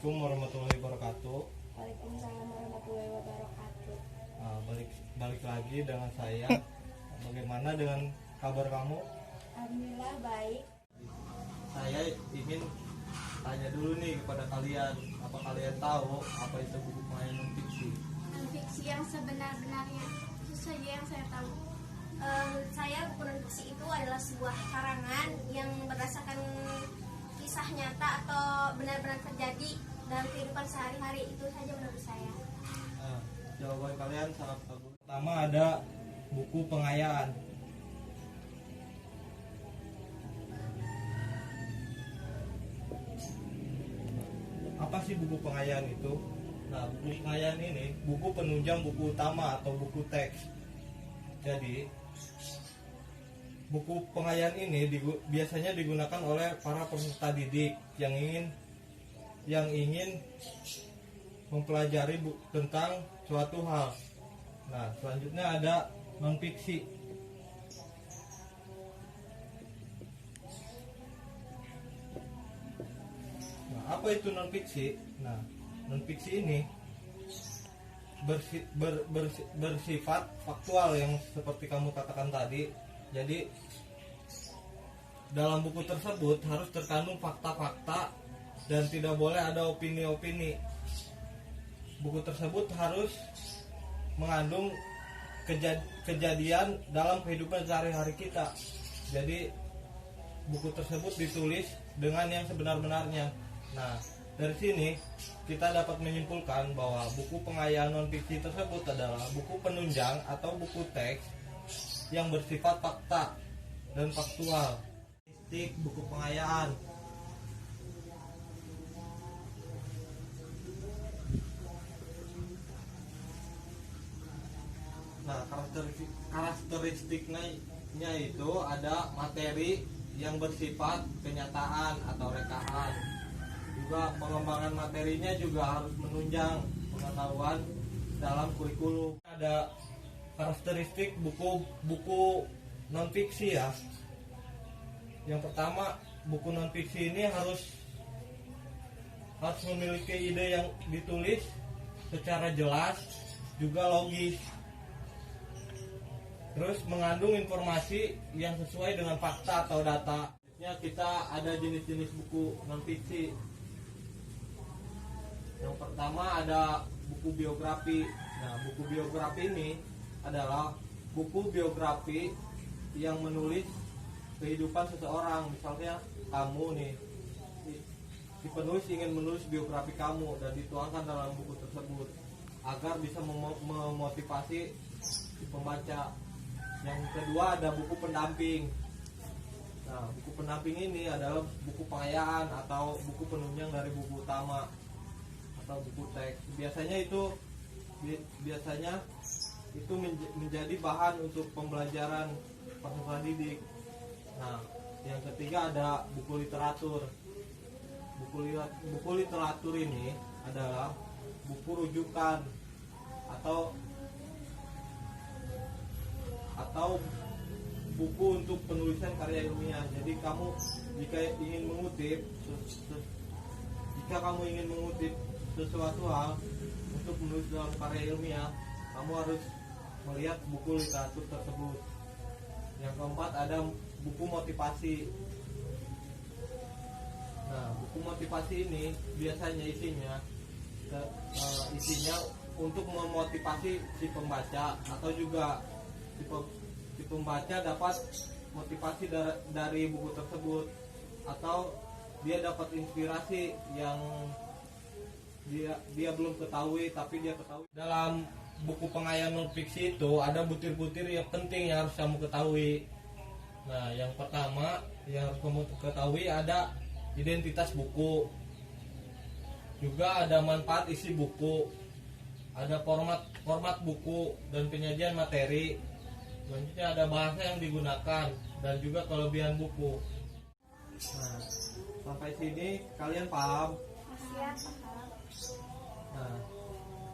Assalamualaikum warahmatullahi wabarakatuh. Waalaikumsalam warahmatullahi wabarakatuh. Nah, balik lagi dengan saya. Bagaimana dengan kabar kamu? Alhamdulillah baik. Saya ingin tanya dulu nih kepada kalian, apa kalian tahu apa itu buku pengayan non fiksi? Non fiksi yang sebenar-benarnya itu saja yang saya tahu. Saya buku non fiksi itu adalah sebuah karangan yang berdasarkan kisah nyata atau benar-benar terjadi dalam kehidupan sehari-hari. Itu saja menurut saya. Nah, jawaban kalian sangat bagus. Pertama ada buku pengayaan. Apa sih buku pengayaan itu? Nah, buku pengayaan ini buku penunjang buku utama atau buku teks. Jadi, buku pengayaan ini biasanya digunakan oleh para peserta didik yang ingin mempelajari tentang suatu hal. Nah, selanjutnya ada non fiksi. Nah, apa itu non fiksi? Nah, non fiksi ini bersifat faktual yang seperti kamu katakan tadi. Jadi dalam buku tersebut harus terkandung fakta-fakta dan tidak boleh ada opini-opini. Buku tersebut harus mengandung kejadian dalam kehidupan sehari-hari kita. Jadi buku tersebut ditulis dengan yang sebenar-benarnya. Nah, dari sini kita dapat menyimpulkan bahwa buku pengayaan non fiksi tersebut adalah buku penunjang atau buku teks yang bersifat fakta dan faktual. Statistik buku pengayaan. Nah, karakteristiknya itu ada materi yang bersifat kenyataan atau rekaan. Juga pengembangan materinya juga harus menunjang pengetahuan dalam kurikulum. Ada karakteristik buku non fiksi ya. Yang pertama, buku non fiksi ini harus memiliki ide yang ditulis secara jelas, juga logis. Terus mengandung informasi yang sesuai dengan fakta atau data. Kita ada jenis-jenis buku non fiksi. Yang pertama ada buku biografi. Nah, buku biografi ini adalah buku biografi yang menulis kehidupan seseorang. Misalnya kamu nih, si penulis ingin menulis biografi kamu dan dituangkan dalam buku tersebut agar bisa memotivasi si pembaca. Yang kedua ada buku pendamping. Nah, buku pendamping ini adalah buku pengayaan atau buku penunjang dari buku utama atau buku teks. Biasanya itu menjadi bahan untuk pembelajaran peserta didik. Nah, yang ketiga ada buku literatur. Buku literatur ini adalah buku rujukan atau buku untuk penulisan karya ilmiah. Jadi kamu jika kamu ingin mengutip sesuatu hal untuk menulis dalam karya ilmiah, kamu harus melihat buku literatur tersebut. Yang keempat ada buku motivasi. Nah, buku motivasi ini biasanya isinya untuk memotivasi si pembaca atau juga si pembaca dapat motivasi dari buku tersebut, atau dia dapat inspirasi yang dia belum ketahui tapi dia ketahui. Dalam buku pengayaan non fiksi itu ada butir-butir yang penting yang harus kamu ketahui. Nah, yang pertama yang harus kamu ketahui ada identitas buku, juga ada manfaat isi buku, ada format buku dan penyajian materi. Selanjutnya ada bahasa yang digunakan dan juga kelebihan buku. Nah, sampai sini kalian paham? Siap, paham. Nah,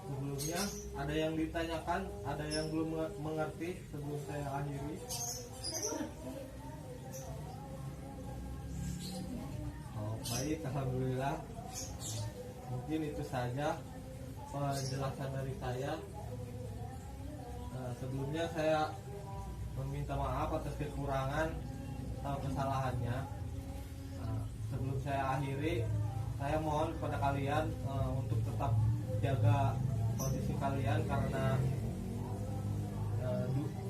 sebelumnya ada yang ditanyakan, ada yang belum mengerti sebelum saya akhiri. Oh, baik, alhamdulillah. mungkin itu saja penjelasan dari saya. Sebelumnya saya meminta maaf atas kekurangan atau kesalahannya. Sebelum saya akhiri, saya mohon kepada kalian untuk tetap jaga kondisi kalian, karena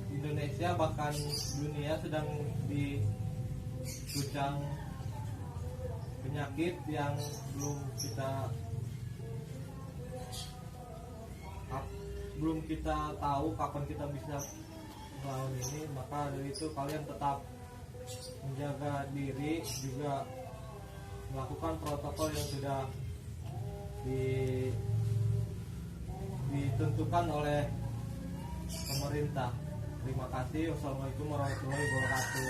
Indonesia bahkan dunia sedang diguncang penyakit yang belum kita tahu kapan kita bisa melawan ini. Maka dari itu kalian tetap menjaga diri, juga melakukan protokol yang sudah ditentukan oleh pemerintah. Terima kasih. Wassalamualaikum warahmatullahi wabarakatuh.